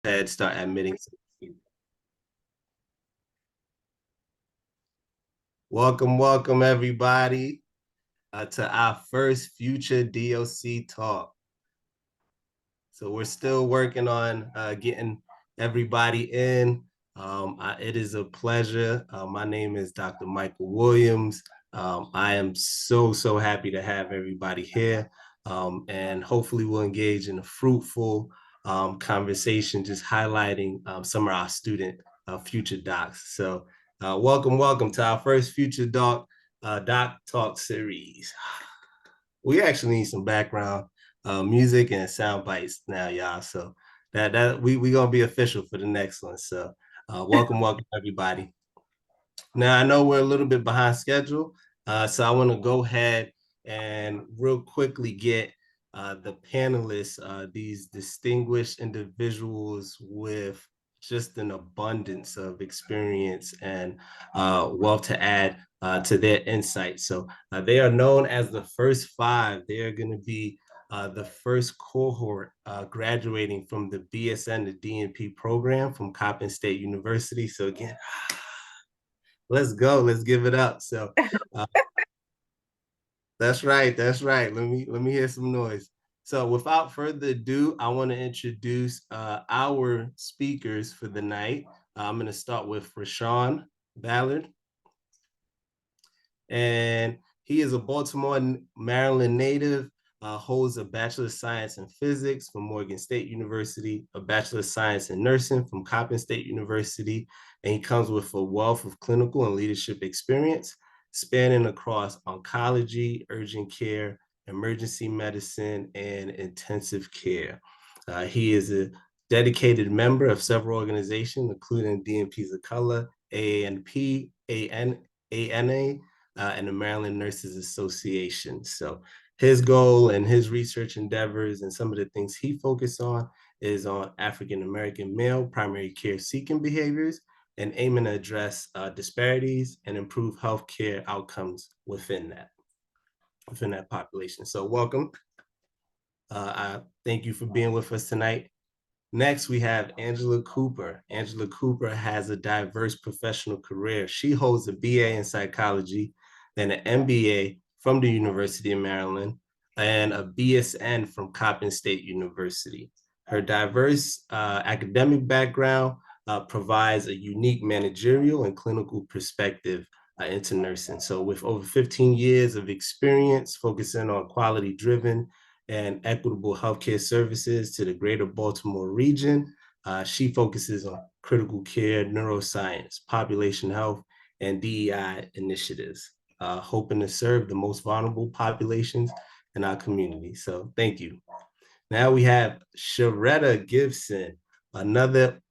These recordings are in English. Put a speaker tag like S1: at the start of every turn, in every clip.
S1: ahead, start admitting. Welcome, everybody, to our first future DOC talk. So we're still working on getting everybody in. It is a pleasure. My name is Dr. Michael Williams. I am so happy to have everybody here. And hopefully we'll engage in a fruitful conversation, just highlighting some of our student future docs. So welcome to our first future doc talk series. We actually need some background music and sound bites now, y'all. So that we gonna be official for the next one. So welcome everybody. Now I know we're a little bit behind schedule, so I want to go ahead and real quickly get the panelists, these distinguished individuals with just an abundance of experience and wealth to add to their insights. So they are known as the first five. They are going to be the first cohort graduating from the BSN, the DNP program from Coppin State University. So again, let's go. Let's give it up. So uh, that's right. That's right. Let me hear some noise. So without further ado, I want to introduce our speakers for the night. I'm going to start with Rashaan Ballard, and he is a Baltimore, Maryland native. Holds a Bachelor of Science in Physics from Morgan State University, a Bachelor of Science in Nursing from Coppin State University, and he comes with a wealth of clinical and leadership experience spanning across oncology, urgent care, emergency medicine, and intensive care. He is a dedicated member of several organizations, including DNP's of Color, AANP, ANA, and the Maryland Nurses Association. So his goal and his research endeavors and some of the things he focused on is on African American male primary care seeking behaviors and aiming to address disparities and improve healthcare outcomes within that population. So welcome. I thank you for being with us tonight. Next, we have Angela Cooper. Angela Cooper has a diverse professional career. She holds a BA in psychology and an MBA from the University of Maryland and a BSN from Coppin State University. Her diverse academic background provides a unique managerial and clinical perspective into nursing. So with over 15 years of experience focusing on quality-driven and equitable healthcare services to the greater Baltimore region. She focuses on critical care, neuroscience, population health, and DEI initiatives, hoping to serve the most vulnerable populations in our community. So thank you. Now we have Cheretta Gibson, another,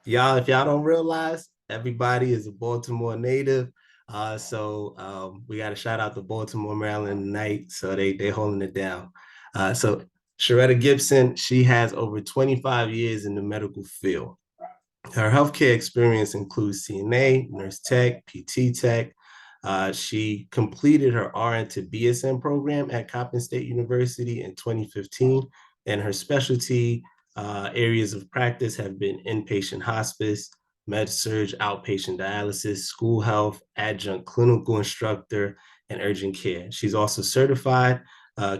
S1: y'all, if y'all don't realize, everybody is a Baltimore native. So we got to shout out to Baltimore, Maryland tonight. So they holding it down. So Cheretta Gibson, she has over 25 years in the medical field. Her healthcare experience includes CNA, nurse tech, PT tech. She completed her RN to BSN program at Coppin State University in 2015, and her specialty areas of practice have been inpatient hospice, med-surg, outpatient dialysis, school health, adjunct clinical instructor, and urgent care. She's also certified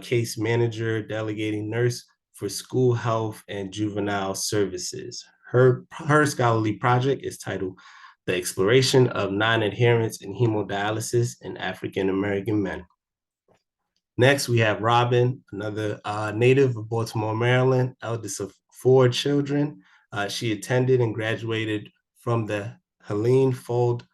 S1: case manager, delegating nurse for school health and juvenile services. Her scholarly project is titled The Exploration of Non-Adherence in Hemodialysis in African American Men. Next, we have Robyn, another native of Baltimore, Maryland, eldest of four children. She attended and graduated from the Helene Fold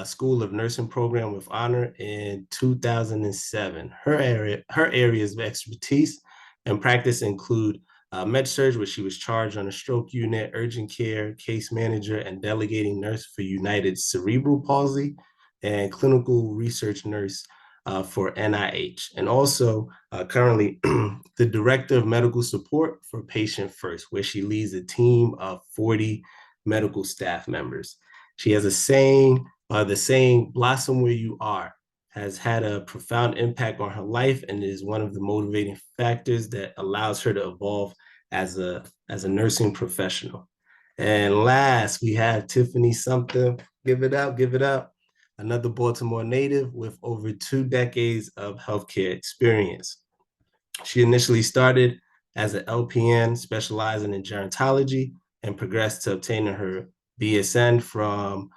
S1: School of Nursing program with honor in 2007. Her areas of expertise and practice include med-surg, where she was charged on a stroke unit, urgent care, case manager, and delegating nurse for United Cerebral Palsy, and clinical research nurse for NIH, and also currently the Director of Medical Support for Patient First, where she leads a team of 40 medical staff members. She has a saying, the saying, blossom where you are, has had a profound impact on her life and is one of the motivating factors that allows her to evolve as a nursing professional. And last, we have Tiffiny Sumpter. Give it up, give it up. Another Baltimore native with over 2 decades of healthcare experience. She initially started as an LPN specializing in gerontology and progressed to obtaining her BSN from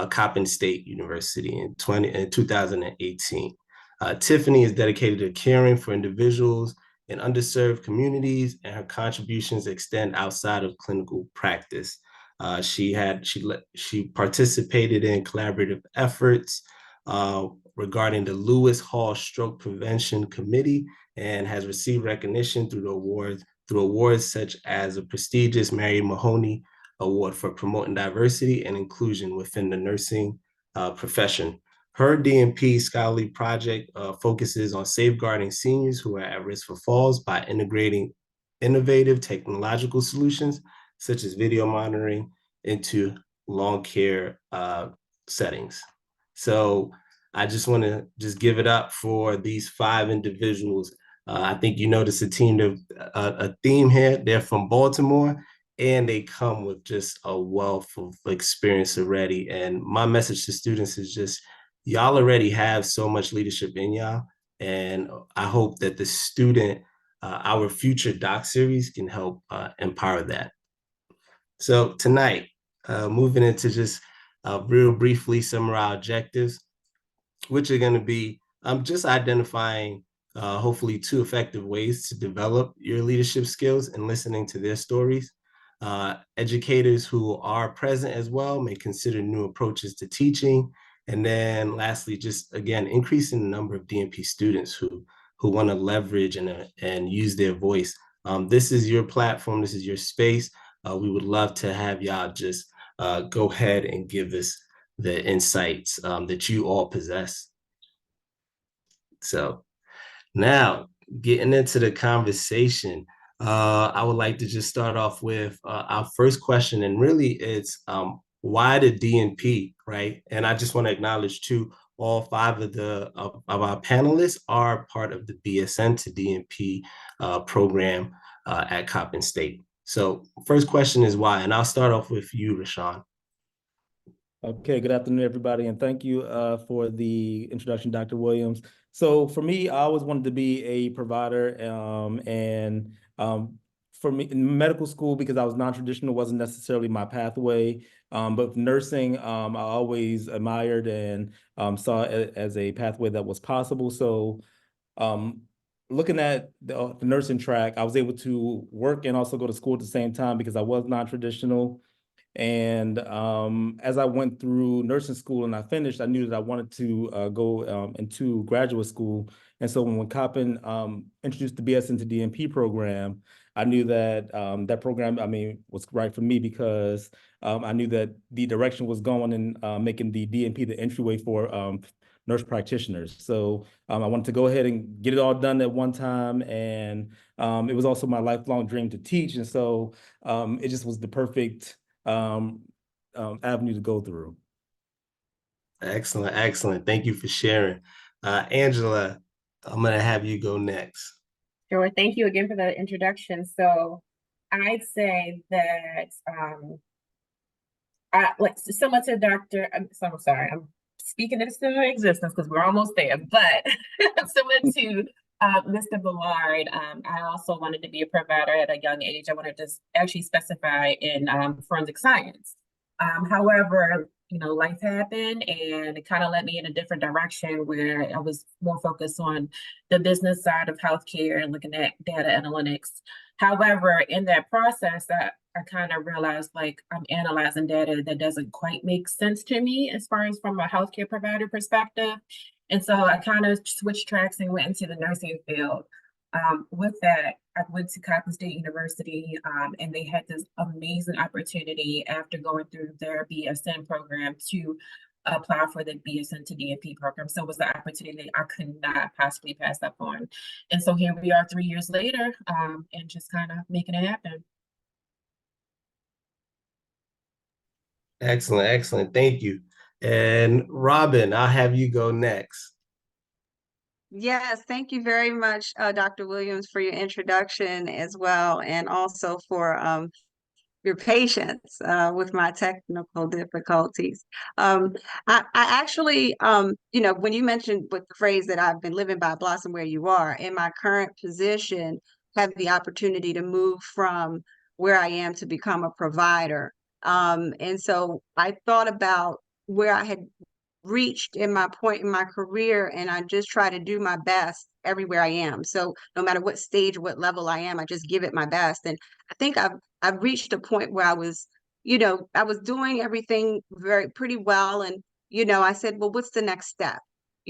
S1: Coppin State University in 2018. Tiffiny is dedicated to caring for individuals in underserved communities, and her contributions extend outside of clinical practice. She participated in collaborative efforts regarding the Lewis Hall Stroke Prevention Committee and has received recognition through awards such as a prestigious Mary Mahoney Award for promoting diversity and inclusion within the nursing profession. Her DNP scholarly project focuses on safeguarding seniors who are at risk for falls by integrating innovative technological solutions such as video monitoring into long care settings. So I just want to give it up for these 5 individuals. I think you notice a theme here. They're from Baltimore, and they come with just a wealth of experience already. And my message to students is just, y'all already have so much leadership in y'all. And I hope that the student, our future doc series can help empower that. So tonight, moving into just real briefly some of our objectives, which are going to be just identifying hopefully 2 effective ways to develop your leadership skills and listening to their stories. Educators who are present as well may consider new approaches to teaching. And then lastly, just again, increasing the number of DNP students who want to leverage and use their voice. This is your platform. This is your space. We would love to have y'all just go ahead and give us the insights that you all possess. So now getting into the conversation, I would like to just start off with our first question. And really it's why the DNP, right? And I just want to acknowledge too, all 5 of our panelists are part of the BSN to DNP program at Coppin State. So first question is why? And I'll start off with you, Rashaan.
S2: Okay, good afternoon, everybody, and thank you for the introduction, Dr. Williams. So for me, I always wanted to be a provider, and for me, in medical school, because I was non-traditional, wasn't necessarily my pathway. But nursing, I always admired and saw it as a pathway that was possible. So looking at the nursing track, I was able to work and also go to school at the same time because I was non-traditional. And as I went through nursing school and I finished, I knew that I wanted to go into graduate school. And so when Coppin introduced the BSN to DNP program, I knew that that program, was right for me because I knew that the direction was going in making the DNP the entryway for nurse practitioners. So I wanted to go ahead and get it all done at one time. And it was also my lifelong dream to teach. And so it just was the perfect avenue to go through.
S1: Excellent, excellent. Thank you for sharing. Angela, I'm going to have you go next.
S3: Sure. Thank you again for the introduction. So I'd say that similar to Dr. I'm sorry, I'm speaking into existence because we're almost there, but similar to Mr. Ballard, I also wanted to be a provider at a young age. I wanted to actually specify in forensic science. However, life happened and it kind of led me in a different direction where I was more focused on the business side of healthcare and looking at data analytics. However, in that process, I kind of realized like I'm analyzing data that doesn't quite make sense to me as far as from a healthcare provider perspective. And so I kind of switched tracks and went into the nursing field. With that, I went to Coppin State University, and they had this amazing opportunity after going through their BSN program to apply for the BSN to DNP program. So it was the opportunity I could not possibly pass up on. And so here we are 3 years later, and just kind of making it happen.
S1: Excellent, excellent. Thank you. And Robyn, I'll have you go next.
S4: Yes, thank you very much, Dr. Williams, for your introduction as well, and also for your patience with my technical difficulties. I actually, when you mentioned with the phrase that I've been living by, blossom where you are, in my current position, have the opportunity to move from where I am to become a provider. And so I thought about where I had reached in my point in my career, and I just try to do my best everywhere I am. So no matter what stage, what level I am, I just give it my best. And I think I've reached a point where I was, I was doing everything pretty well. And, I said, well, what's the next step?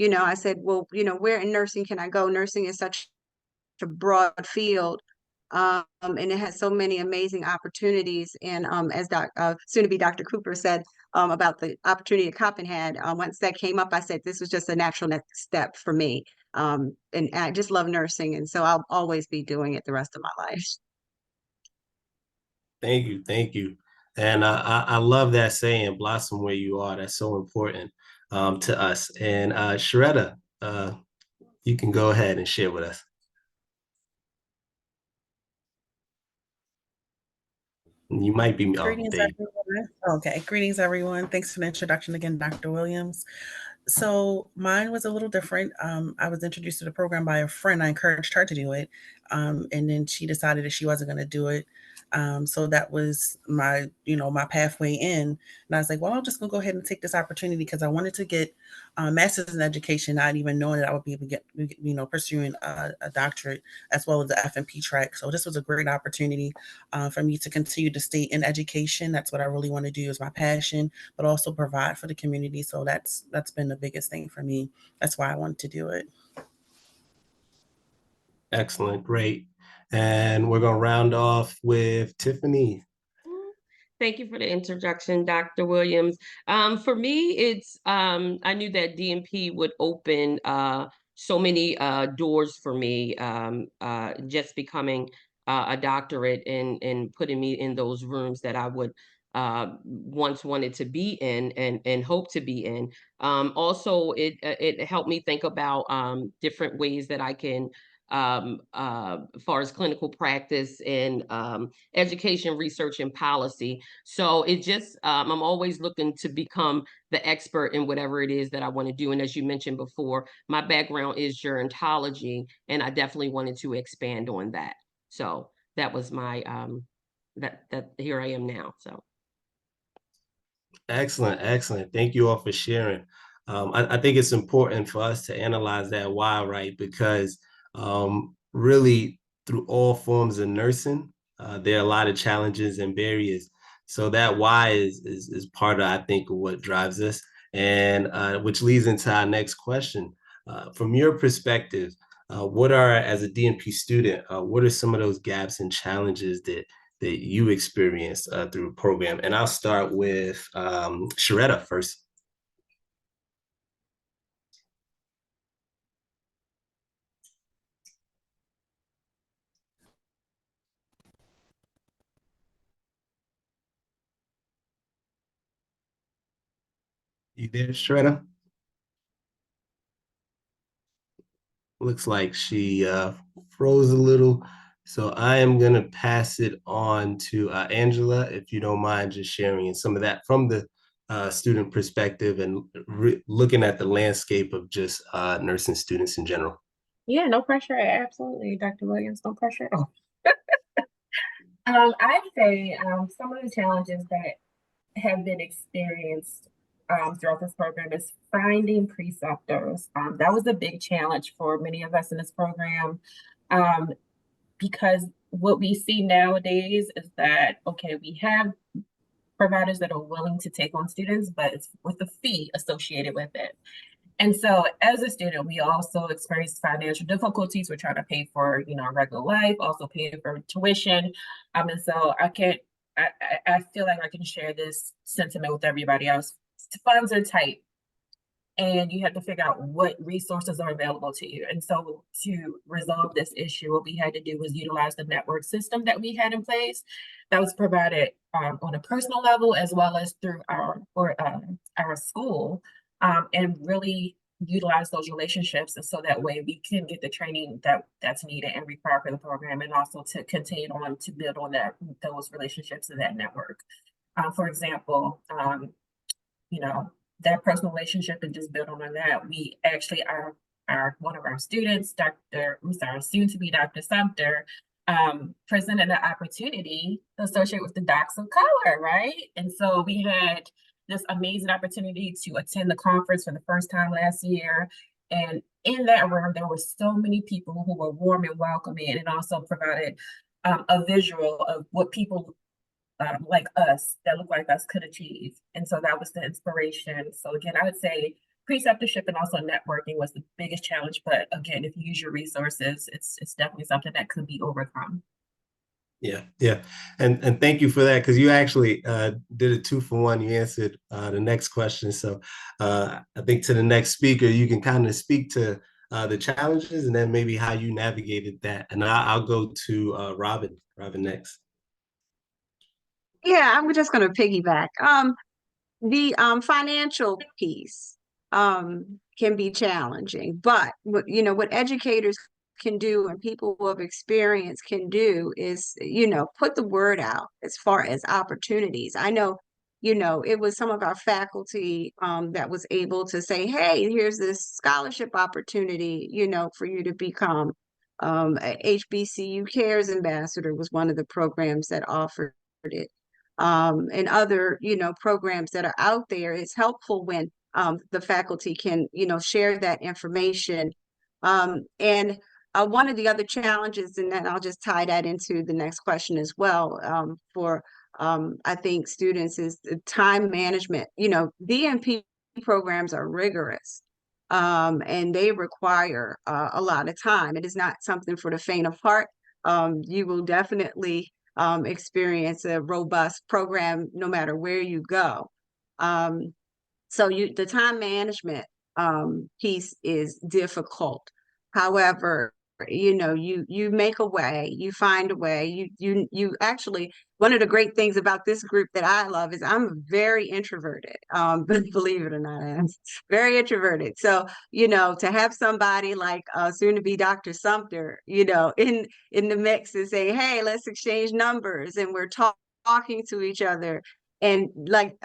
S4: I said, well, where in nursing can I go? Nursing is such a broad field. And it has so many amazing opportunities. And as soon to be Dr. Cooper said about the opportunity that Coppin had, once that came up, I said this was just a natural next step for me. And I just love nursing, and so I'll always be doing it the rest of my life.
S1: Thank you, thank you. And I love that saying, blossom where you are. That's so important to us. And Cheretta, you can go ahead and share with us. You might be
S5: Greetings, everyone. Okay, greetings, everyone. Thanks for the introduction again, Dr. Williams. So mine was a little different. I was introduced to the program by a friend. I encouraged her to do it, and then she decided that she wasn't going to do it. So that was my pathway in. And I was like, well, I'm just gonna go ahead and take this opportunity because I wanted to get a master's in education, not even knowing that I would be able to get, pursuing a doctorate as well as the FNP track. So this was a great opportunity for me to continue to stay in education. That's what I really want to do, is my passion, but also provide for the community. So that's been the biggest thing for me. That's why I wanted to do it.
S1: Excellent, great. And we're gonna round off with Tiffiny.
S6: Thank you for the introduction, Dr. Williams. For me, it's I knew that DNP would open so many doors for me, just becoming a doctorate and putting me in those rooms that I would once wanted to be in and hope to be in. Also, it helped me think about different ways that I can as far as clinical practice and education, research, and policy. So it just, I'm always looking to become the expert in whatever it is that I want to do. And as you mentioned before, my background is gerontology, and I definitely wanted to expand on that. So that was my, that here I am now, so.
S1: Excellent, excellent. Thank you all for sharing. I think it's important for us to analyze that why, right? Because really, through all forms of nursing, there are a lot of challenges and barriers. So that why is part of, I think, of what drives us, and which leads into our next question. From your perspective, what are, as a DNP student, what are some of those gaps and challenges that you experienced through the program? And I'll start with Cheretta first. You there, Cheretta? Looks like she froze a little. So I am going to pass it on to Angela, if you don't mind just sharing some of that from the student perspective and looking at the landscape of just nursing students in general.
S3: Yeah, no pressure. Absolutely, Dr. Williams, no pressure at all. I'd say some of the challenges that have been experienced throughout this program is finding preceptors. That was a big challenge for many of us in this program, because what we see nowadays is that, okay, we have providers that are willing to take on students, but it's with a fee associated with it. And so as a student, we also experience financial difficulties. We're trying to pay for, our regular life, also paying for tuition. And so I feel like I can share this sentiment with everybody else. Funds are tight, and you have to figure out what resources are available to you. And so to resolve this issue, what we had to do was utilize the network system that we had in place that was provided on a personal level as well as through our school, and really utilize those relationships, and so that way we can get the training that's needed and required for the program, and also to continue on to build on those relationships and that network. For example, you know, that personal relationship and just build on that. We actually one of our students, soon to be Dr. Sumpter, presented an opportunity associated with the Docs of Color, right? And so we had this amazing opportunity to attend the conference for the first time last year. And in that room, there were so many people who were warm and welcoming, and also provided a visual of what people like us, that look like us, could achieve. And so that was the inspiration. So again, I would say preceptorship and also networking was the biggest challenge. But again, if you use your resources, it's definitely something that could be overcome.
S1: Yeah, yeah. And thank you for that, because you actually did a 2-for-1. You answered the next question. So I think to the next speaker, you can kind of speak to the challenges and then maybe how you navigated that. And I'll go to Robyn next.
S4: Yeah, I'm just going to piggyback. The financial piece can be challenging, but what educators can do and people who have experience can do is, put the word out as far as opportunities. I know, it was some of our faculty that was able to say, hey, here's this scholarship opportunity, for you to become a HBCU Cares Ambassador was one of the programs that offered it. And other, programs that are out there. It's helpful when the faculty can, share that information. And one of the other challenges, and then I'll just tie that into the next question as well, for I think students, is the time management. DNP programs are rigorous. And they require a lot of time. It is not something for the faint of heart. You will definitely experience a robust program no matter where you go. So the time management piece is difficult. However, you make a way, you find a way. You actually, one of the great things about this group that I love is I'm very introverted. Believe it or not, I'm very introverted. So, to have somebody like soon to be Dr. Sumpter, in the mix and say, hey, let's exchange numbers, and we're talking to each other. And like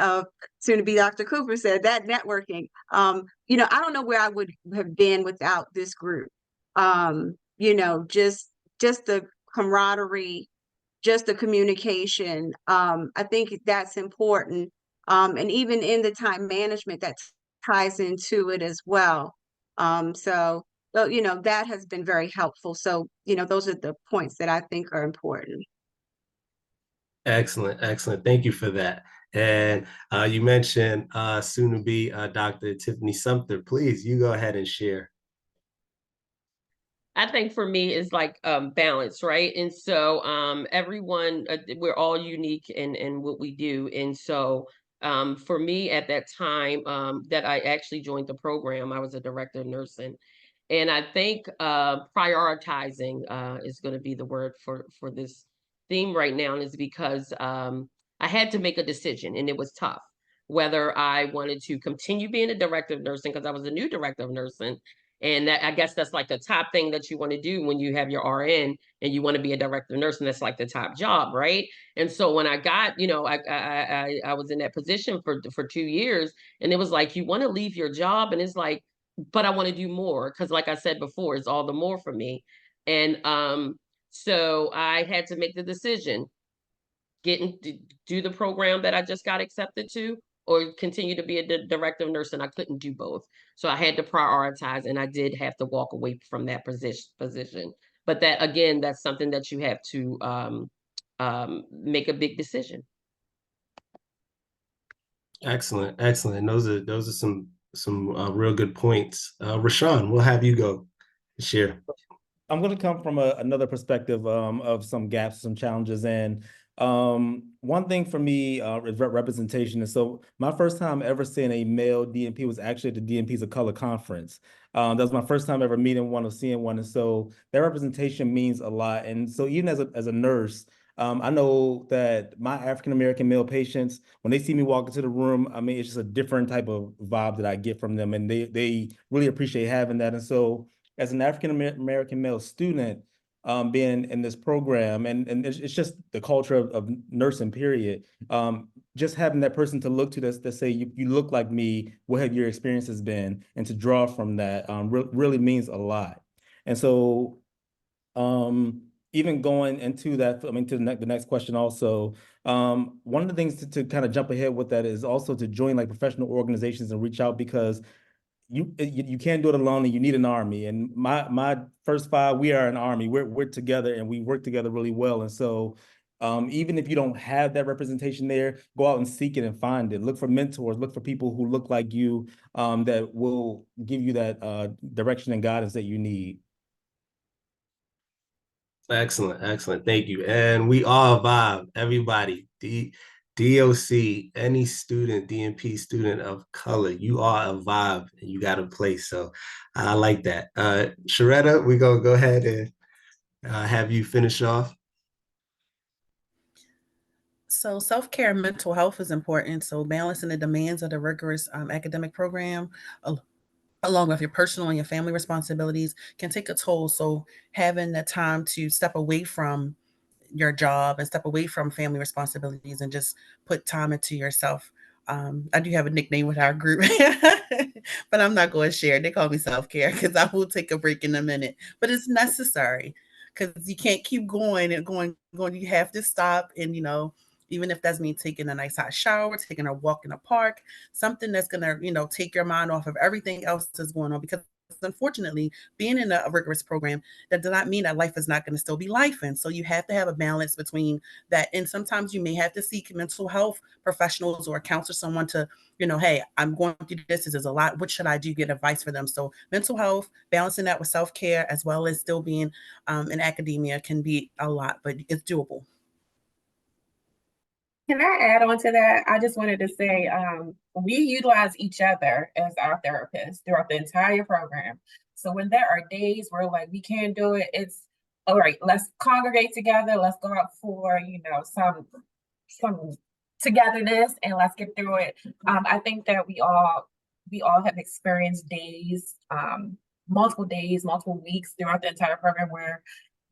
S4: soon to be Dr. Cooper said, that networking, I don't know where I would have been without this group. Just the camaraderie, just the communication. I think that's important. And even in the time management, that ties into it as well. So that has been very helpful. So, those are the points that I think are important.
S1: Excellent, excellent. Thank you for that. And you mentioned soon to be Dr. Tiffiny Sumpter. Please, you go ahead and share.
S6: I think for me is like balance, right? And so everyone, we're all unique in what we do. And so for me at that time that I actually joined the program, I was a director of nursing. And I think prioritizing is going to be the word for this theme right now, is because I had to make a decision, and it was tough, whether I wanted to continue being a director of nursing, because I was a new director of nursing. And that, I guess that's like the top thing that you want to do when you have your RN and you want to be a director of nursing. That's like the top job, right? And so when I got, I was in that position for 2 years, and it was like, you want to leave your job, and it's like, but I want to do more, because like I said before, it's all the more for me. And so I had to make the decision, do the program that I just got accepted to, or continue to be a director of nursing. I couldn't do both. So I had to prioritize, and I did have to walk away from that position. But that, again, that's something that you have to make a big decision.
S1: Excellent, excellent. Those are some real good points. Rashaan, we'll have you go share.
S2: I'm going to come from another perspective of some gaps, some challenges. And one thing for me is representation. And so my first time ever seeing a male DNP was actually at the DNP's of Color conference. That was my first time ever meeting one or seeing one. And so that representation means a lot. And so even as a nurse, I know that my African-American male patients, when they see me walk into the room, I mean, it's just a different type of vibe that I get from them, and they really appreciate having that. And so as an African-American male student, being in this program, and it's just the culture of nursing, period. Just having that person to look to that say, you look like me, what have your experiences been? And to draw from that really means a lot. And so even going into that, I mean, to the next question also, one of the things to kind of jump ahead with that is also to join like professional organizations and reach out, because you can't do it alone, and you need an army. And my first five, we are an army. We're together, and we work together really well. And so even if you don't have that representation there, go out and seek it and find it. Look for mentors, look for people who look like you, that will give you that direction and guidance that you need.
S1: Excellent, excellent. Thank you. And we all vibe, everybody. DOC, any student, DNP student of color, you are a vibe and you got a place. So I like that. Cheretta, we're going to go ahead and have you finish off.
S5: So self-care and mental health is important. So balancing the demands of the rigorous academic program along with your personal and your family responsibilities can take a toll. So having the time to step away from your job and step away from family responsibilities and just put time into yourself. I do have a nickname with our group, but I'm not going to share. They call me self-care because I will take a break in a minute, but it's necessary because you can't keep going and going. You have to stop and, even if that's me taking a nice hot shower, taking a walk in a park, something that's going to, take your mind off of everything else that's going on. Because unfortunately, being in a rigorous program, that does not mean that life is not going to still be life. And so you have to have a balance between that. And sometimes you may have to seek mental health professionals or counsel someone to, hey, I'm going through this. This is a lot. What should I do? Get advice for them. So mental health, balancing that with self-care, as well as still being in academia can be a lot, but it's doable.
S3: Can I add on to that? I just wanted to say we utilize each other as our therapists throughout the entire program. So when there are days where like we can't do it, it's all right, let's congregate together, let's go out for, some togetherness and let's get through it. I think that we all have experienced days, multiple weeks throughout the entire program where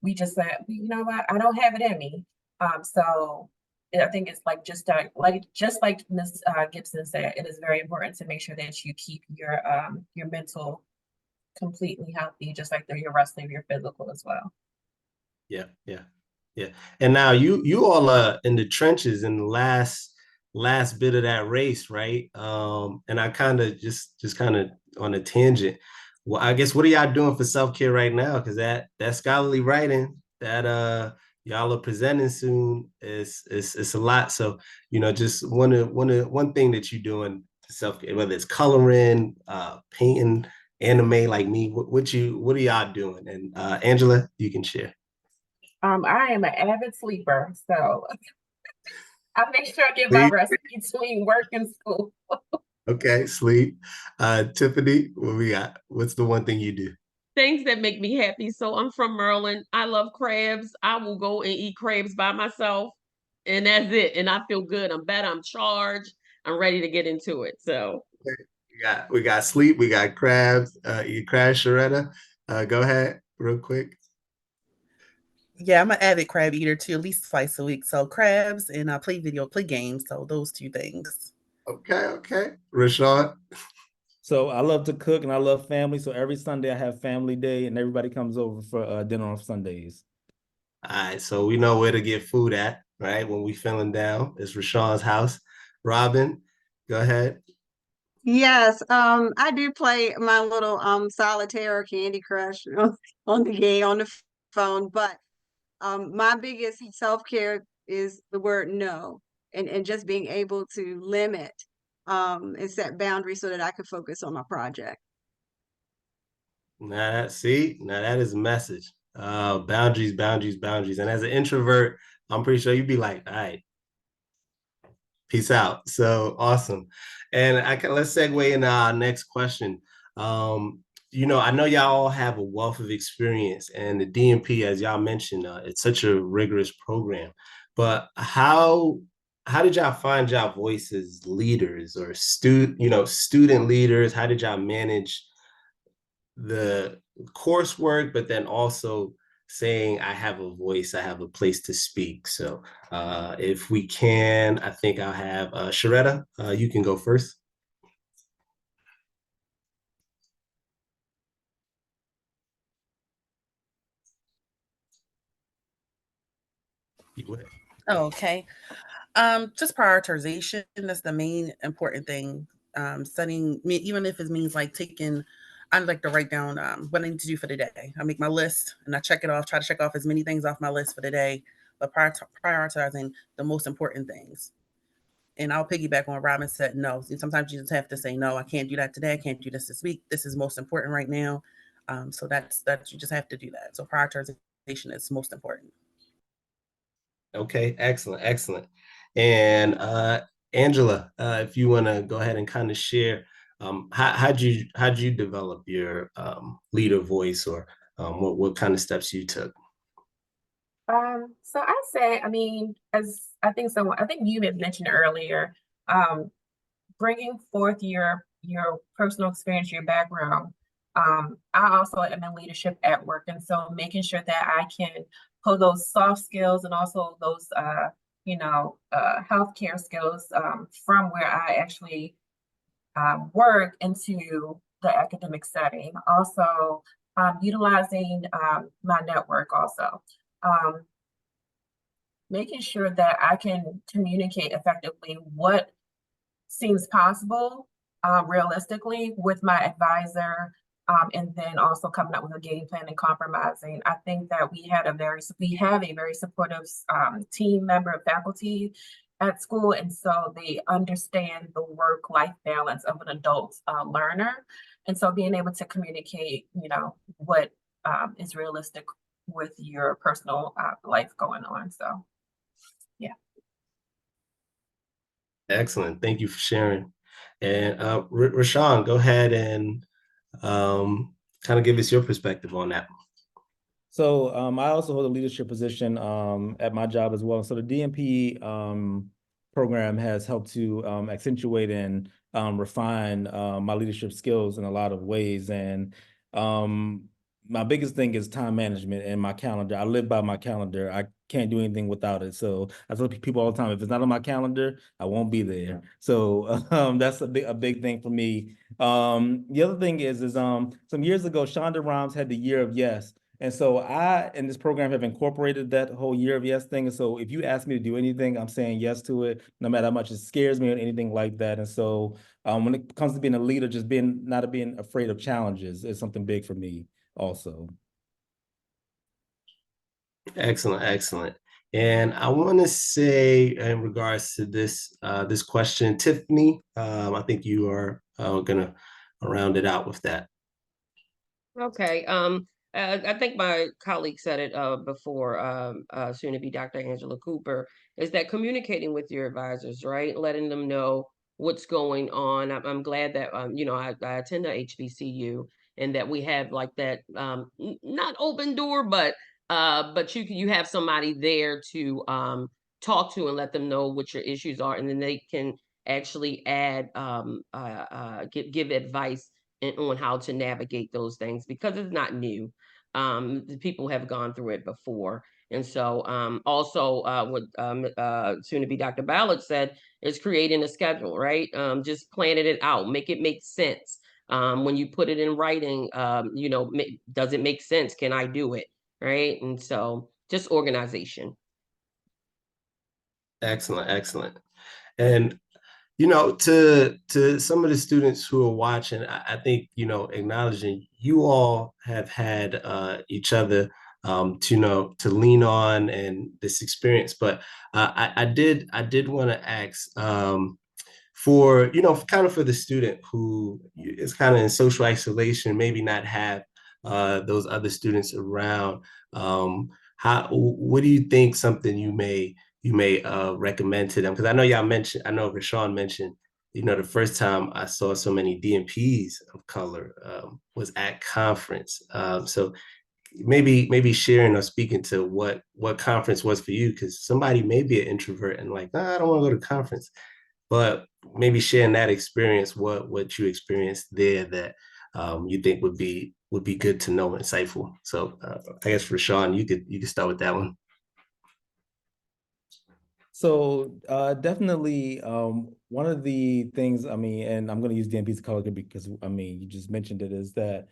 S3: we just said, you know what, I don't have it in me. So I think it's like just like Ms. Gibson said, it is very important to make sure that you keep your mental completely healthy, just like your rest of your physical as well.
S1: Yeah. And now you all are in the trenches in the last bit of that race, right? And I kind of just kind of on a tangent. Well, I guess what are y'all doing for self-care right now? Because that scholarly writing that y'all are presenting soon is a lot. So just one thing that you're doing to self-care, whether it's coloring, painting, anime like me, what are y'all doing? And Angela, you can share.
S3: I am an avid sleeper, so I make sure I get my rest between work and school.
S1: Okay, sleep. Tiffany, what we got? What's the one thing you do?
S6: Things that make me happy. So I'm from Maryland. I love crabs. I will go and eat crabs by myself, and that's it. And I feel good. I'm better. I'm charged. I'm ready to get into it. So
S1: we got sleep. We got crabs. Eat crabs, Cheretta. Go ahead, real quick.
S5: Yeah, I'm an avid crab eater too, at least twice a week. So crabs and I play games. So those two things.
S1: Okay. Rashaan?
S2: So I love to cook and I love family. So every Sunday I have family day and everybody comes over for dinner on Sundays.
S1: All right, so we know where to get food at, right? When we feeling down, it's Rashawn's house. Robyn, go ahead.
S4: Yes, I do play my little solitaire or Candy Crush on the phone, but my biggest self-care is the word no, and just being able to limit and set boundaries so that I can focus on my project.
S1: Now that is a message. Boundaries. And as an introvert, I'm pretty sure you'd be like, all right, peace out. So awesome. And let's segue into our next question. I know y'all all have a wealth of experience, and the DMP, as y'all mentioned, it's such a rigorous program. But how did y'all find y'all voice as leaders or student leaders? How did y'all manage the coursework, but then also saying I have a voice, I have a place to speak? So if we can, I think I'll have Cheretta, you can go first. You would.
S5: Oh, okay. Just prioritization. That's the main important thing. Studying, even if it means like taking, I like to write down what I need to do for the day. I make my list and I check it off, try to check off as many things off my list for the day, but prioritizing the most important things. And I'll piggyback on what Robyn said, no. Sometimes you just have to say, no, I can't do that today. I can't do this week. This is most important right now. So that's you just have to do that. So prioritization is most important.
S1: Okay, excellent, excellent. And Angela, if you want to go ahead and kind of share, how'd you develop your leader voice, or what kind of steps you took?
S3: So I'd say, I mean, as I think you had mentioned earlier, bringing forth your personal experience, your background. I also am in leadership at work, and so making sure that I can pull those soft skills and also those healthcare skills from where I actually work into the academic setting. Also, utilizing my network also. Making sure that I can communicate effectively what seems possible realistically with my advisor, and then also coming up with a game plan and compromising. I think that we have a very supportive team member of faculty at school, and so they understand the work-life balance of an adult learner, and so being able to communicate, what is realistic with your personal life going on. So, yeah.
S1: Excellent. Thank you for sharing. And Rashaan, go ahead and kind of give us your perspective on that.
S2: So I also hold a leadership position at my job as well. So the DMP program has helped to accentuate and refine my leadership skills in a lot of ways. And my biggest thing is time management and my calendar. I live by my calendar. I can't do anything without it. So I tell people all the time, if it's not on my calendar, I won't be there. So that's a big thing for me. The other thing is some years ago, Shonda Rhimes had the Year of Yes. And so I, in this program, have incorporated that whole Year of Yes thing. And so if you ask me to do anything, I'm saying yes to it, no matter how much it scares me or anything like that. And so when it comes to being a leader, just not being afraid of challenges is something big for me also.
S1: Excellent, excellent. And I want to say, in regards to this this question, Tiffiny, I think you are gonna round it out with that.
S6: Okay. I think my colleague said it before, soon to be Dr. Angela Cooper, is that communicating with your advisors, right? Letting them know what's going on. I'm glad that I attend a HBCU and that we have like that not open door, but you have somebody there to talk to and let them know what your issues are, and then they can actually add give advice on how to navigate those things, because it's not new. The people have gone through it before. And so also what soon to be Dr. Ballard said is creating a schedule, right? Just planning it out, make it make sense. When you put it in writing, does it make sense? Can I do it? Right. And so just organization.
S1: Excellent, excellent. And to some of the students who are watching, I think, acknowledging you all have had each other to lean on and this experience. But I did want to ask for, kind of for the student who is kind of in social isolation, maybe not have those other students around. What do you think something you may recommend to them? Because I know Rashaan mentioned you know, the first time I saw so many DMPs of color was at conference. So maybe sharing or speaking to what conference was for you, because somebody may be an introvert and like, nah, I don't want to go to conference, but maybe sharing that experience, what you experienced there that you think would be good to know, insightful. So I guess Rashaan, you could start with that one.
S2: So definitely one of the things, I mean, and I'm going to use DMP's color because, I mean, you just mentioned it, is that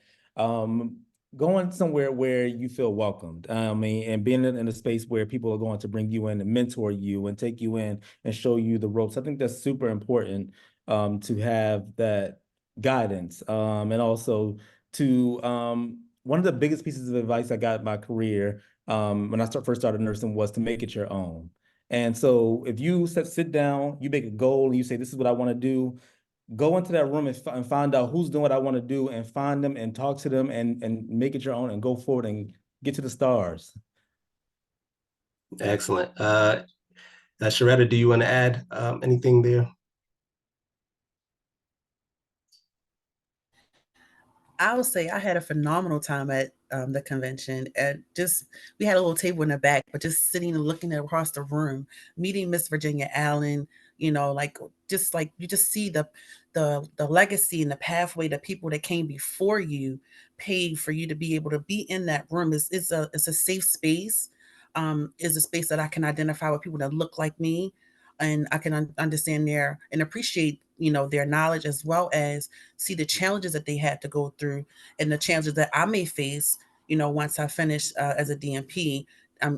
S2: going somewhere where you feel welcomed. I mean, and being in a space where people are going to bring you in and mentor you and take you in and show you the ropes. I think that's super important to have that guidance. And also to, one of the biggest pieces of advice I got in my career when I first started nursing was to make it your own. And so if you sit down, you make a goal and you say, this is what I want to do, go into that room and find out who's doing what I want to do and find them and talk to them and make it your own and go forward and get to the stars.
S1: Excellent. Cheretta, do you want to add anything there?
S5: I would say I had a phenomenal time at the convention. And just we had a little table in the back, but just sitting and looking across the room, meeting Miss Virginia Allen, you know, like you just see the legacy and the pathway that people that came before you paid for you to be able to be in that room. It's a safe space. Is a space that I can identify with people that look like me, and I can understand their and appreciate, you know, their knowledge, as well as see the challenges that they had to go through and the challenges that I may face, you know, once I finish as a DMP,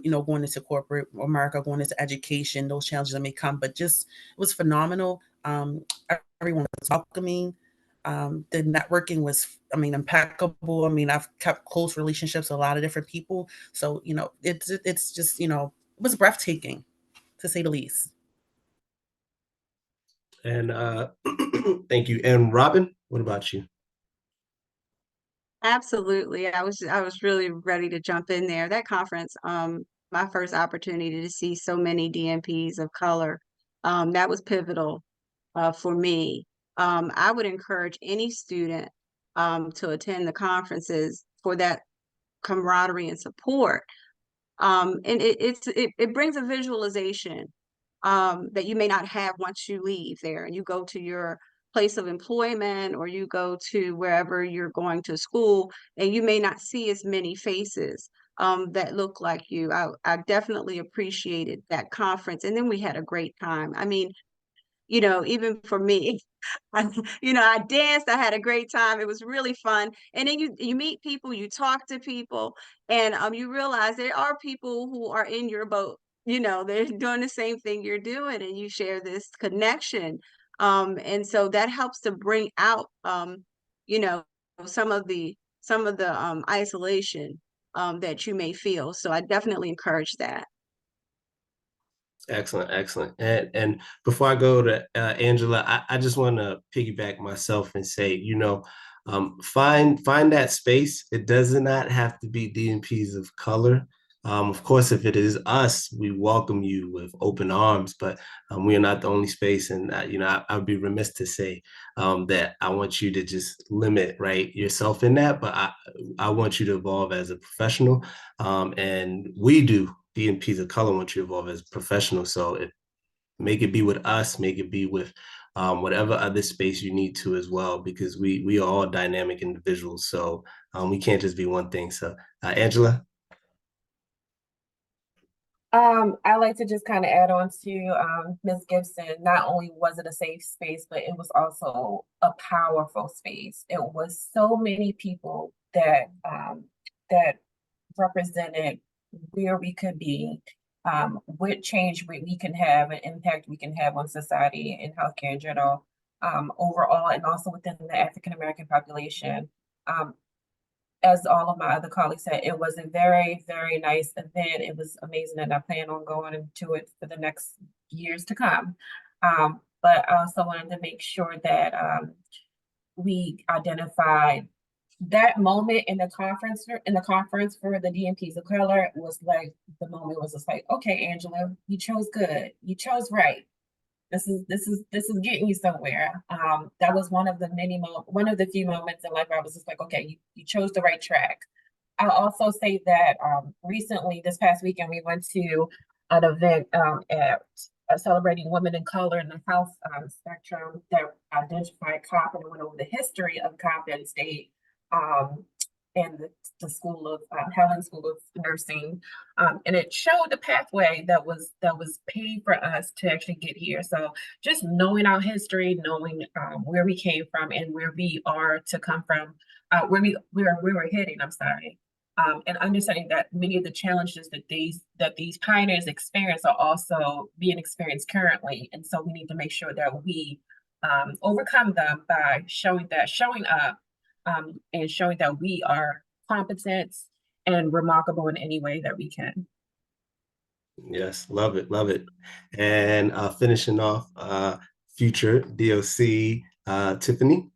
S5: you know, going into corporate America, going into education, those challenges that may come, but just, it was phenomenal. Everyone was welcoming. The networking was, I mean, impeccable. I mean, I've kept close relationships with a lot of different people. So, you know, it's just, you know, it was breathtaking, to say the least.
S1: And thank you. And Robyn, what about you?
S4: Absolutely. I was really ready to jump in there. That conference, my first opportunity to see so many DMPs of color, that was pivotal for me. I would encourage any student to attend the conferences for that camaraderie and support. And it brings a visualization that you may not have once you leave there and you go to your place of employment or you go to wherever you're going to school, and you may not see as many faces that look like you. I definitely appreciated that conference. And then we had a great time. I mean, you know, even for me, I danced, I had a great time. It was really fun. And then you meet people, you talk to people, and you realize there are people who are in your boat. You know, they're doing the same thing you're doing, and you share this connection. And so that helps to bring out you know, some of the isolation that you may feel. So I definitely encourage that.
S1: Excellent, excellent. And before I go to Angela, I just want to piggyback myself and say, you know, find that space. It does not have to be DMPs of color. Of course, if it is us, we welcome you with open arms, but we are not the only space. And, you know, I would be remiss to say that I want you to just limit, right, yourself in that, but I want you to evolve as a professional. And we do. DMPs of color want you to evolve as professionals. So make it be with us, make it be with whatever other space you need to as well, because we are all dynamic individuals. So we can't just be one thing. So Angela?
S3: I like to just kind of add on to Ms. Gibson. Not only was it a safe space, but it was also a powerful space. It was so many people that that represented where we could be, what change we can have, an impact we can have on society and healthcare in general, overall, and also within the African American population. As all of my other colleagues said, it was a very, very nice event. It was amazing, and I plan on going into it for the next years to come. But I also wanted to make sure that we identified that moment in the conference for the DMPs of color was like the moment was just like, okay, Angela, you chose good, you chose right. this is getting you somewhere. That was one of the one of the few moments in life where I was just like, okay, you chose the right track. I'll also say that recently, this past weekend, we went to an event at celebrating women in color in the health spectrum that identified Coppin and went over the history of Coppin State and the School of Helen School of Nursing, and it showed the pathway that was paved for us to actually get here. So just knowing our history, knowing where we came from and where we are to come from, where we're heading. I'm sorry. And understanding that many of the challenges that these pioneers experience are also being experienced currently, and so we need to make sure that we overcome them by showing up, and showing that we are competent and remarkable in any way that we can.
S1: Yes, love it, love it. And finishing off, future DOC, Tiffiny.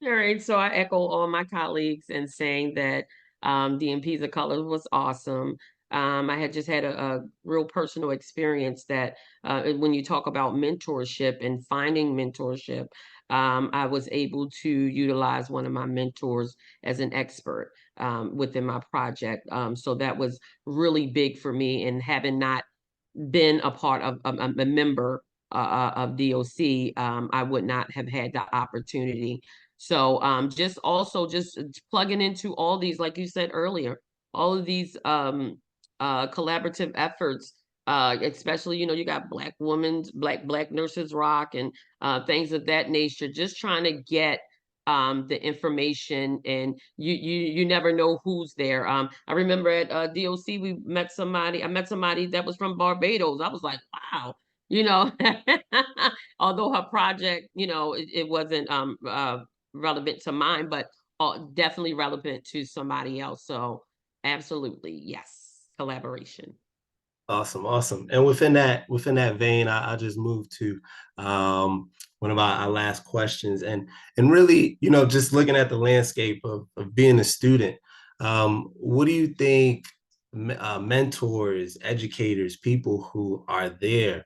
S6: All right, so I echo all my colleagues in saying that DMPs of Color was awesome. I had just had a real personal experience that when you talk about mentorship and finding mentorship, I was able to utilize one of my mentors as an expert within my project. So that was really big for me, and having not been a part of a member of DOC, I would not have had the opportunity. So just also just plugging into all these, like you said earlier, all of these collaborative efforts, especially, you got Black Nurses Rock and things of that nature, just trying to get the information, and you never know who's there. I remember at DOC I met somebody that was from Barbados. I was like, wow, although her project, it wasn't relevant to mine, but definitely relevant to somebody else. So absolutely, yes, collaboration.
S1: Awesome, awesome. And within that vein, I'll just move to one of our last questions. And really, just looking at the landscape of being a student, what do you think mentors, educators, people who are there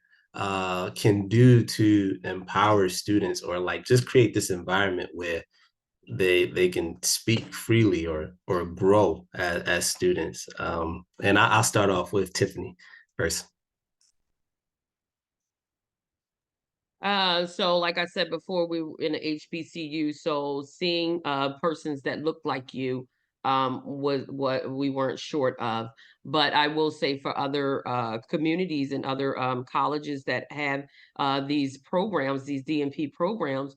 S1: can do to empower students, or like just create this environment where they can speak freely or grow as students? And I'll start off with Tiffiny first.
S6: So like I said before, we were in a HBCU, so seeing persons that looked like you was what we weren't short of. But I will say, for other communities and other colleges that have these programs, these DMP programs,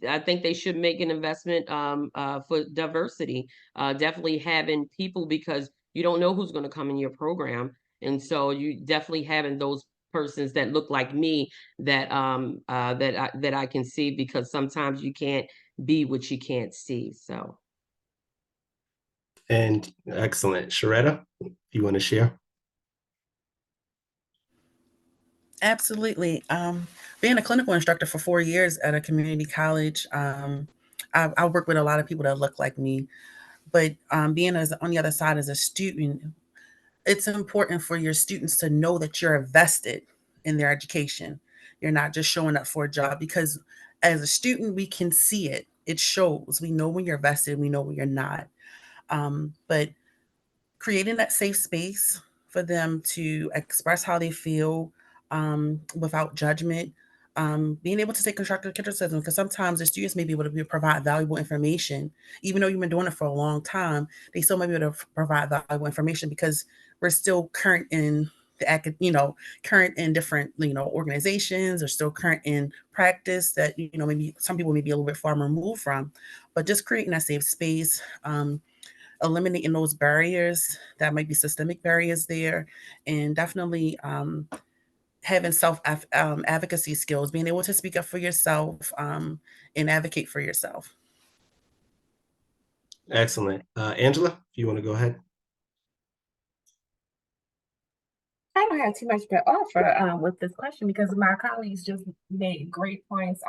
S6: I think they should make an investment for diversity. Definitely having people, because you don't know who's going to come in your program, and so you definitely having those persons that look like me that that I can see, because sometimes you can't be what you can't see. So.
S1: And excellent. Cheretta, if you want to share.
S5: Absolutely. Being a clinical instructor for 4 years at a community college, I work with a lot of people that look like me, but being on the other side as a student, it's important for your students to know that you're invested in their education. You're not just showing up for a job, because as a student, we can see it. It shows. We know when you're vested, we know when you're not. But creating that safe space for them to express how they feel without judgment, being able to take constructive criticism, because sometimes the students may be able to provide valuable information. Even though you've been doing it for a long time, they still may be able to provide valuable information, because we're still current in current in different, organizations, or still current in practice that, maybe some people may be a little bit far removed from. But just creating that safe space, eliminating those barriers that might be systemic barriers there, and definitely having advocacy skills, being able to speak up for yourself, and advocate for yourself.
S1: Excellent. Angela, if you want to go ahead.
S3: I don't have too much to offer with this question, because my colleagues just made great points.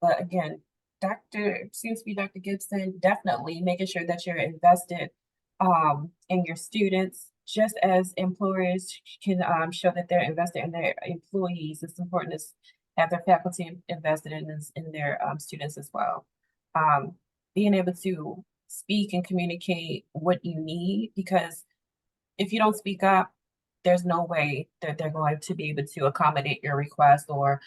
S3: But again, seems to be Dr. Gibson, definitely making sure that you're invested in your students, just as employers can show that they're invested in their employees, it's important to have their faculty invested in their students as well. Being able to speak and communicate what you need, because if you don't speak up, there's no way that they're going to be able to accommodate your request or,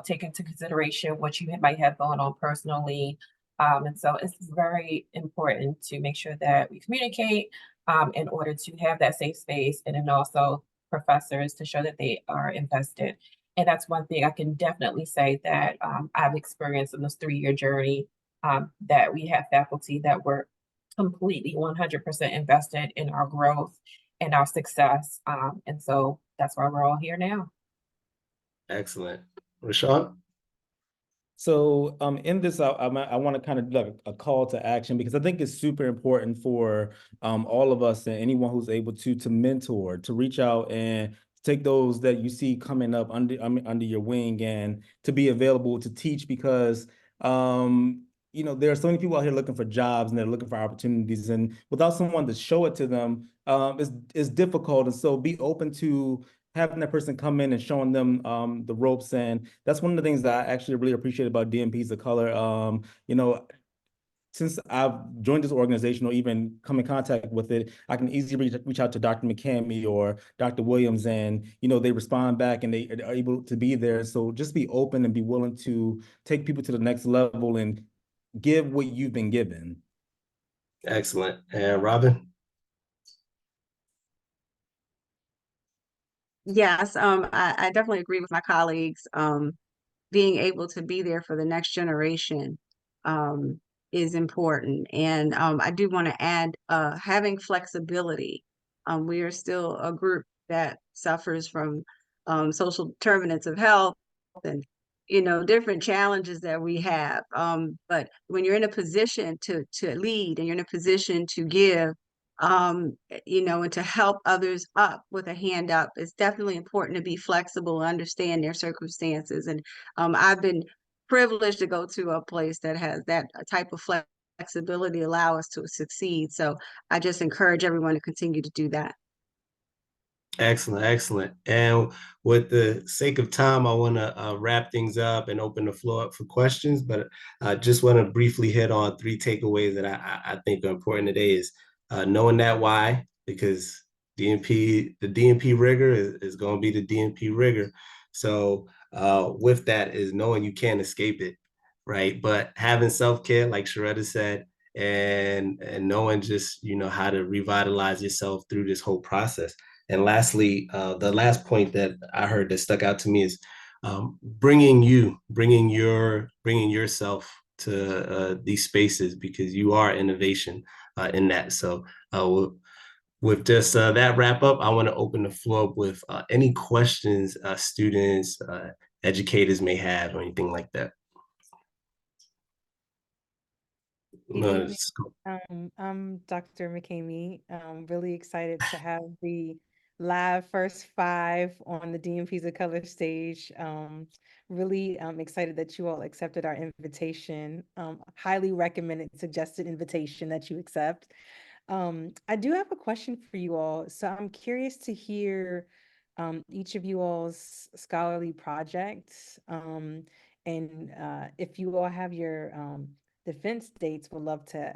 S3: take into consideration what you might have going on personally. And so it's very important to make sure that we communicate in order to have that safe space, and then also professors to show that they are invested. And that's one thing I can definitely say that I've experienced in this 3-year journey, that we have faculty that were completely 100% invested in our growth and our success. And so that's why we're all here now.
S1: Excellent. Rashaan?
S2: So in this, I want to kind of do like a call to action, because I think it's super important for all of us and anyone who's able to mentor, to reach out and take those that you see coming up under your wing and to be available to teach, because there are so many people out here looking for jobs and they're looking for opportunities, and without someone to show it to them, it's difficult. And so be open to having that person come in and showing them the ropes. And that's one of the things that I actually really appreciate about DMPs of Color. Since I've joined this organization or even come in contact with it, I can easily reach out to Dr. McCamey or Dr. Williams, and they respond back and they are able to be there. So just be open and be willing to take people to the next level and give what you've been given.
S1: Excellent. And Robyn?
S4: Yes, I definitely agree with my colleagues. Being able to be there for the next generation is important. And I do want to add, having flexibility. We are still a group that suffers from social determinants of health and different challenges that we have. But when you're in a position to lead and you're in a position to give, and to help others up with a hand up, it's definitely important to be flexible and understand their circumstances. And I've been privileged to go to a place that has that type of flexibility, allow us to succeed. So I just encourage everyone to continue to do that.
S1: Excellent, excellent. And with the sake of time, I want to wrap things up and open the floor up for questions, but I just want to briefly hit on 3 takeaways that I think are important today is knowing that why, because the DMP rigor is going to be the DMP rigor. So with that is knowing you can't escape it, right? But having self-care, like Cheretta said, and knowing just, how to revitalize yourself through this whole process. And lastly, the last point that I heard that stuck out to me is bringing yourself to these spaces, because you are innovation in that. So with just that wrap up, I want to open the floor up with any questions students, educators may have or anything like that.
S7: I'm Dr. McCamey. I'm really excited to have the live first 5 on the DMPs of Color stage. Really excited that you all accepted our invitation. Highly recommended, suggested invitation that you accept. I do have a question for you all. So I'm curious to hear each of you all's scholarly projects. And if you all have your defense dates, would love to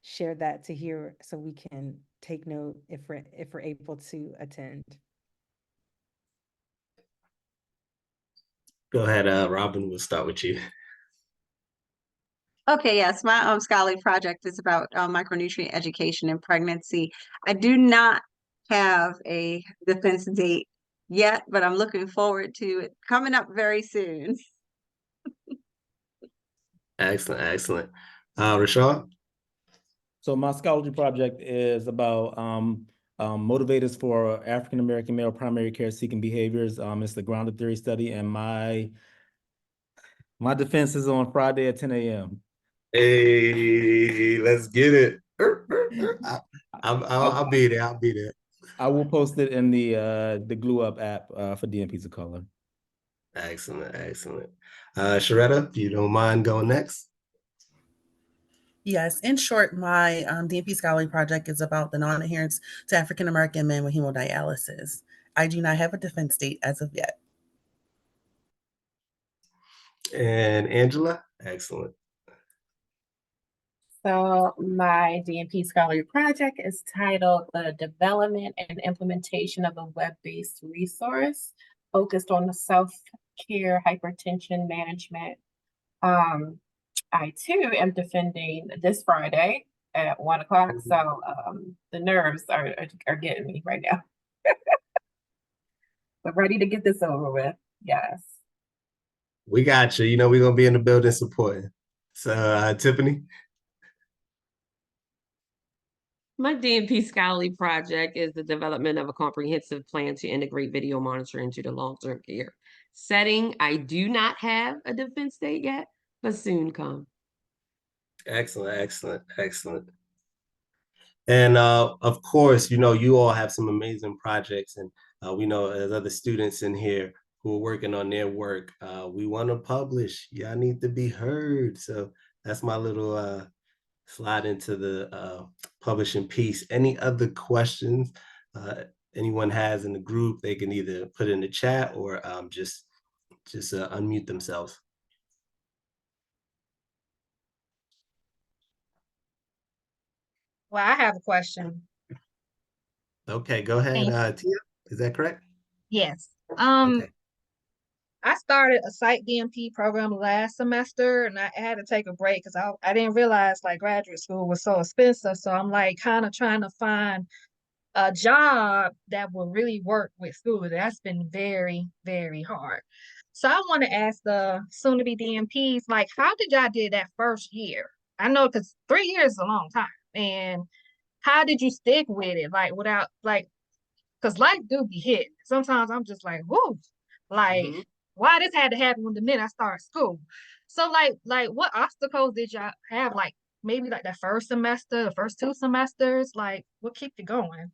S7: share that to hear so we can take note if we're able to attend.
S1: Go ahead, Robyn, we'll start with you.
S4: Okay, yes, my scholarly project is about micronutrient education in pregnancy. I do not have a defense date yet, but I'm looking forward to it coming up very soon.
S1: Excellent, excellent. Rashaan?
S2: So my scholarly project is about motivators for African American male primary care seeking behaviors. It's the grounded theory study, and my defense is on Friday at 10 a.m.
S1: Hey, let's get it. I'll be there. I'll be there.
S2: I will post it in the Glue Up app for DMPs of Color.
S1: Excellent, excellent. Cheretta, if you don't mind going next.
S5: Yes, in short, my DNP Scholarly Project is about the non-adherence to African American men with hemodialysis. I do not have a defense date as of yet.
S1: And Angela, excellent.
S3: So my DNP Scholarly Project is titled The Development and Implementation of a Web-Based Resource Focused on the Self-Care Hypertension Management. I too am defending this Friday at 1 o'clock. So the nerves are getting me right now. But ready to get this over with. Yes.
S1: We got you. You know, we're going to be in the building supporting. So Tiffany?
S6: My DNP Scholarly Project is the development of a comprehensive plan to integrate video monitoring into the long-term care setting. I do not have a defense date yet, but soon come.
S1: Excellent, excellent, excellent. And of course, you know, you all have some amazing projects, and we know there's other students in here who are working on their work. We want to publish. Y'all need to be heard. So that's my little slide into the publishing piece. Any other questions anyone has in the group, they can either put in the chat or just unmute themselves.
S8: Well, I have a question.
S1: Okay, go ahead, Tia. Is that correct?
S8: Yes.
S1: Okay.
S8: I started a psych DNP program last semester, and I had to take a break because I didn't realize like graduate school was so expensive. So I'm like kind of trying to find a job that will really work with school. That's been very, very hard. So I want to ask the soon-to-be DNPs, like, how did y'all do that first year? I know because 3 years is a long time, and how did you stick with it? Like without like, because life do be hit. Sometimes I'm just like, whoo, like why this had to happen when the minute I started school. So like what obstacles did y'all have? Like maybe like that first semester, the first 2 semesters, like what kept you going?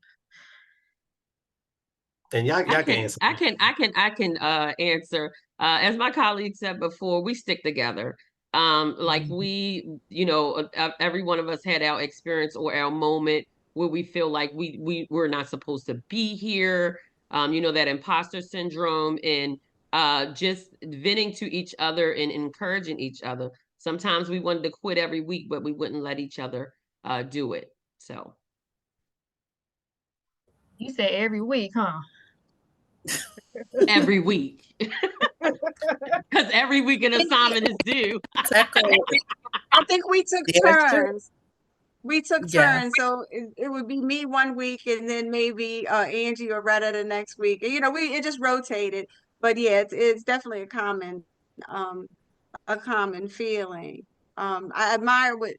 S1: And y'all can answer.
S6: I can answer. As my colleague said before, we stick together. Like we, you know, every one of us had our experience or our moment where we feel like we're not supposed to be here. You know, that imposter syndrome, and just venting to each other and encouraging each other. Sometimes we wanted to quit every week, but we wouldn't let each other do it. So
S8: You said every week, huh?
S6: every week. Because every week an assignment is due.
S5: Exactly.
S4: I think we took
S5: Yeah, that's true.
S4: turns. We took
S5: Yes.
S4: turns, so it would be me one week, and then maybe Angie or Retta the next week. You know, it just rotated. But yeah, it's definitely a common feeling. I admire what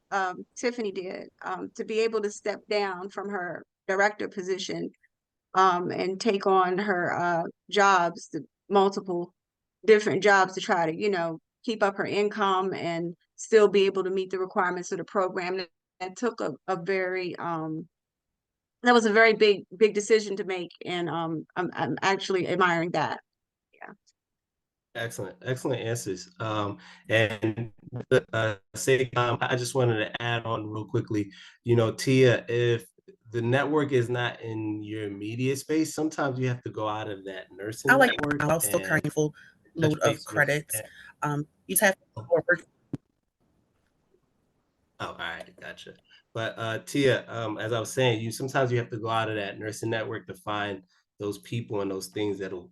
S4: Tiffany did to be able to step down from her director position and take on her jobs, multiple different jobs to try to, you know, keep up her income and still be able to meet the requirements of the program. That took a very that was a very big decision to make, and I'm actually admiring that. Yeah.
S1: Excellent, excellent answers. And I just wanted to add on real quickly. You know, Tia, if the network is not in your immediate space, sometimes you have to go out of that nursing
S5: I like
S1: network.
S5: I'll still carry full load of credits. You just have to work.
S1: Oh, all right, gotcha. But Tia, as I was saying, sometimes you have to go out of that nursing network to find those people and those things that'll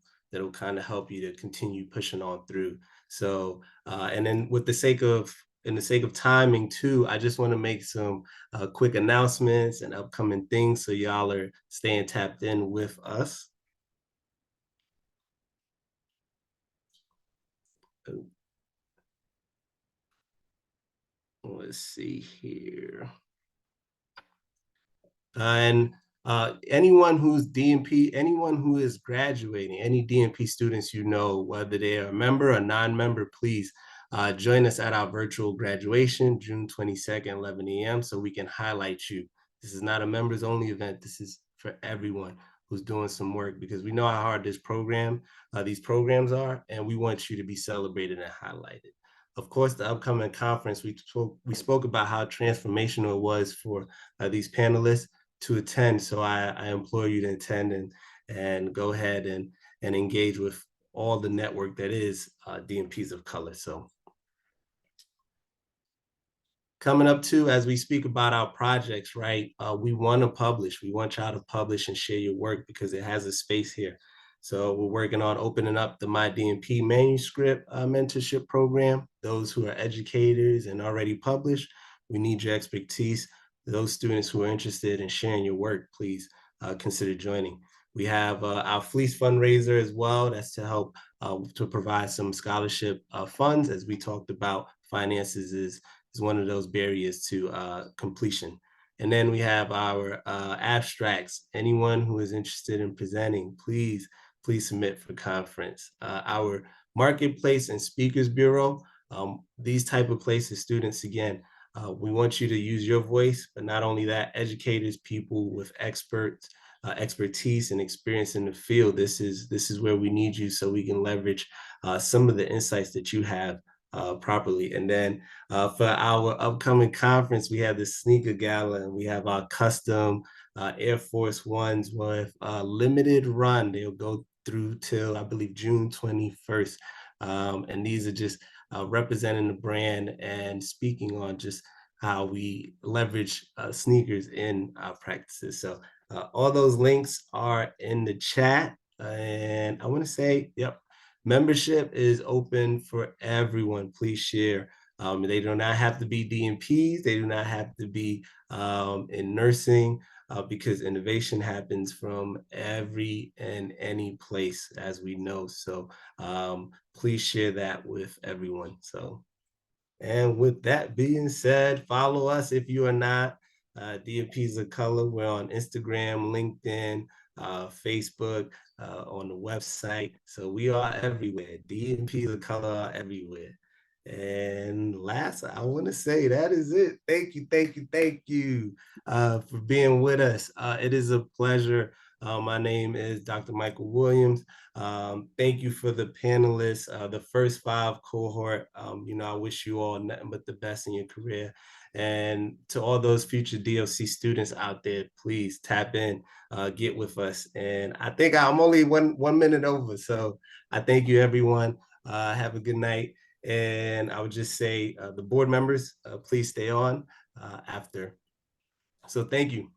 S1: kind of help you to continue pushing on through. So, and then in the sake of timing too, I just want to make some quick announcements and upcoming things so y'all are staying tapped in with us. Let's see here. And anyone who's DNP, anyone who is graduating, any DNP students you know, whether they are a member or non-member, please join us at our virtual graduation, June 22nd, 11 a.m. so we can highlight you. This is not a members only event. This is for everyone who's doing some work, because we know how hard these programs are, and we want you to be celebrated and highlighted. of course, the upcoming conference, we spoke about how transformational it was for these panelists to attend. So I implore you to attend and go ahead and engage with all the network that is DMPs of color. So coming up too, as we speak about our projects, right? We want to publish. We want y'all to publish and share your work because it has a space here. So we're working on opening up the My DMP manuscript mentorship program. Those who are educators and already published, we need your expertise. Those students who are interested in sharing your work, please consider joining. We have our Fleece fundraiser as well. That's to help to provide some scholarship funds. As we talked about, finances is one of those barriers to completion. And then we have our abstracts. Anyone who is interested in presenting, please submit for conference. Our Marketplace and Speakers Bureau, these type of places, students, again, we want you to use your voice, but not only that, educators, people with expertise and experience in the field. This is where we need you so we can leverage some of the insights that you have properly. And then for our upcoming conference, we have the sneaker gala, and we have our custom Air Force Ones with limited run. They'll go through till, I believe, June 21st. And these are just representing the brand and speaking on just how we leverage sneakers in our practices. So all those links are in the chat. And I want to say, yep, membership is open for everyone. Please share. They do not have to be DMPs. They do not have to be in nursing because innovation happens from every and any place, as we know. So please share that with everyone. So, and with that being said, follow us if you are not. DMPs of Color. We're on Instagram, LinkedIn, Facebook, on the website. So we are everywhere. DMPs of Color are everywhere. And last, I want to say that is it. Thank you for being with us. It is a pleasure. My name is Dr. Michael Williams. Thank you for the panelists, the first 5 cohort. I wish you all nothing but the best in your career. And to all those future DLC students out there, please tap in, get with us. And I think I'm only one minute over. So I thank you, everyone. Have a good night. And I would just say the board members, please stay on after. So thank you.